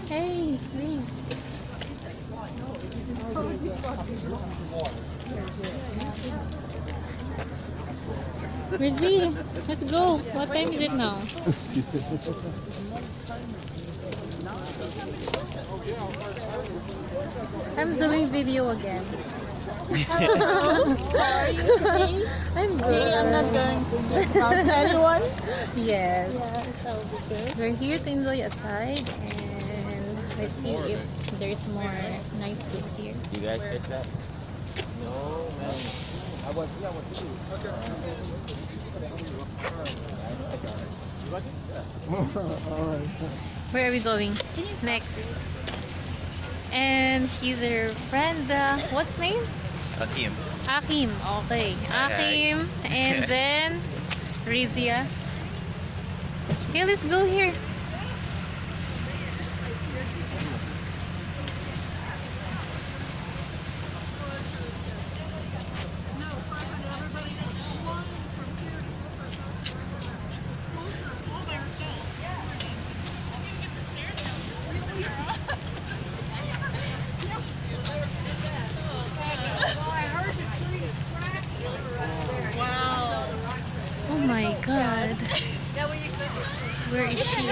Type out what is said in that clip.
Hey, please. Rizzy, let's go. What time is it now? I'm doing video again. How are you today? I'm See, good. I'm not going to talk to anyone. Yes. Yes, that would be good. We're here to enjoy outside and let's see if there's more nice things here. You guys get that? No, man. I was too. Okay. You like it? Yeah. Alright. Where are we going? Next. And he's her friend. What's name? Hakim. Akim. Okay. Akim. And then Rizia. Okay, let's go here. Oh my god. Where is she?